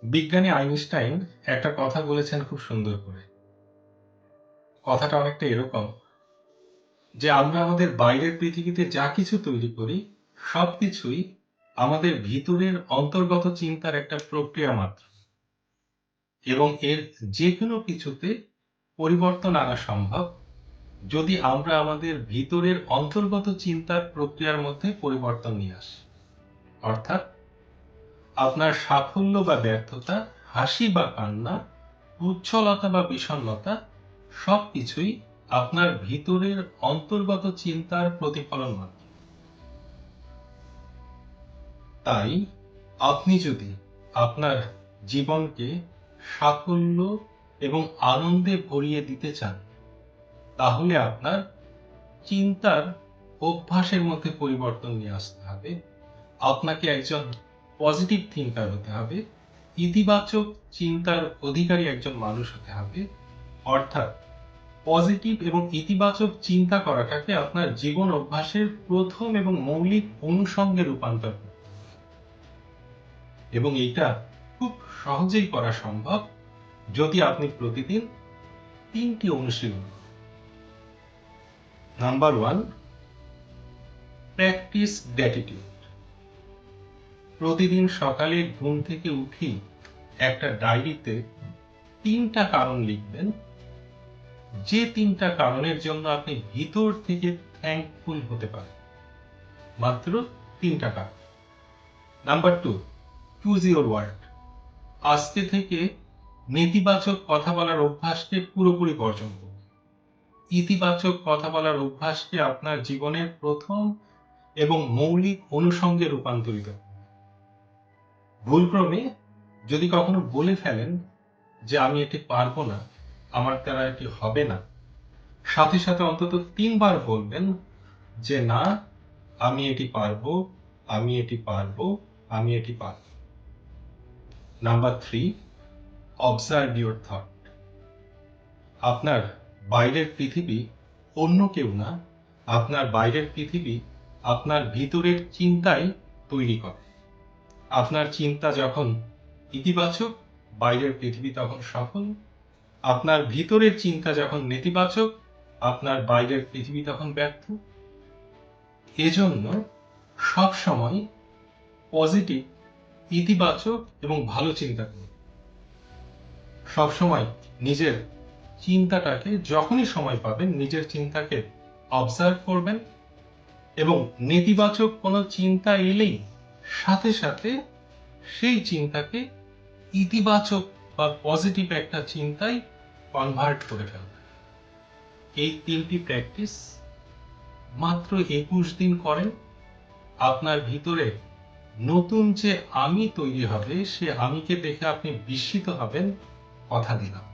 বিজ্ঞানী আইনস্টাইন একটা কথা বলেছেন খুব সুন্দর করে। কথাটা অনেকটা এরকম যে আমরা আমাদের বাইরের পৃথিবীতে যা কিছু তৈরি করি সবকিছুই আমাদের ভিতরের অন্তর্গত চিন্তার একটা প্রক্রিয়া মাত্র, এবং এর যে কোনো কিছুতে পরিবর্তন আনা সম্ভব যদি আমরা আমাদের ভিতরের অন্তর্গত চিন্তার প্রক্রিয়ার মধ্যে পরিবর্তন নিয়ে আসি। অর্থাৎ আপনার সাফল্য বা ব্যর্থতা, হাসি বা কান্না, উচ্ছলতা বা বিষণ্ণতা সবকিছুই আপনার ভিতরের অন্তর্গত চিন্তার প্রতিফলন মাত্র। তাই আপনি যদি আপনার জীবনকে সাফল্য এবং আনন্দে ভরিয়ে দিতে চান, তাহলে আপনার চিন্তার অভ্যাসের মধ্যে পরিবর্তন নিয়ে আসতে হবে। আপনাকে একজন পজিটিভ থিঙ্কার হতে হবে, ইতিবাচক চিন্তার অধিকারী একজন মানুষ হতে হবে। অর্থাৎ পজিটিভ এবং ইতিবাচক চিন্তা করাটাকে আপনার জীবন অভ্যাসের প্রথম এবং মৌলিক অনুষঙ্গে রূপান্তর করতে হবে। এবং এটা খুব সহজেই করা সম্ভব যদি আপনি প্রতিদিন 3টি অনুশীলন করেন। Number 1, practice gratitude. প্রতিদিন সকালে ঘুম থেকে উঠেই একটা ডায়েরিতে 3টা কারণ লিখবেন, যে 3টা কারণের জন্য আপনি ভিতর থেকে থ্যাঙ্কফুল হতে পারেন। মাত্র 3টা কারণ। Number 2, choose your word. আজকে থেকে নেতিবাচক কথা বলার অভ্যাসকে পুরোপুরি বর্জন করুন। ইতিবাচক কথা বলার অভ্যাসকে আপনার জীবনের প্রথম এবং মৌলিক অনুষঙ্গে রূপান্তরিত করুন। ভুলক্রমে যদি কখনো বলে ফেলেন যে আমি এটি পারবো না, আমার দ্বারা এটি হবে না, সাথে সাথে অন্তত 3বার বলবেন যে না, আমি এটি পারবো, আমি এটি পারবো, আমি এটি পারবো। Number 3, observe your thought. আপনার বাইরের পৃথিবী অন্য কেউ না, আপনার বাইরের পৃথিবী আপনার ভিতরের চিন্তাই তৈরি করে। আপনার চিন্তা যখন ইতিবাচক, বাইরের পৃথিবী তখন সফল। আপনার ভিতরের চিন্তা যখন নেতিবাচক, আপনার বাইরের পৃথিবী তখন ব্যর্থ। এজন্য সবসময় পজিটিভ, ইতিবাচক এবং ভালো চিন্তা করুন। সবসময় নিজের চিন্তাটাকে, যখনই সময় পাবেন, নিজের চিন্তাকে অবজার্ভ করবেন এবং নেতিবাচক কোনো চিন্তা এলেই সাথে সাথে সেই চিন্তাকে ইতিবাচক বা পজিটিভ একটা চিন্তায় কনভার্ট করে ফেলবেন। এই 3টি প্র্যাকটিস মাত্র 21 দিন করেন, আপনার ভিতরে নতুন যে আমি তৈরি হবে, সে আমিকে দেখে আপনি বিস্মিত হবেন, কথা দিলাম।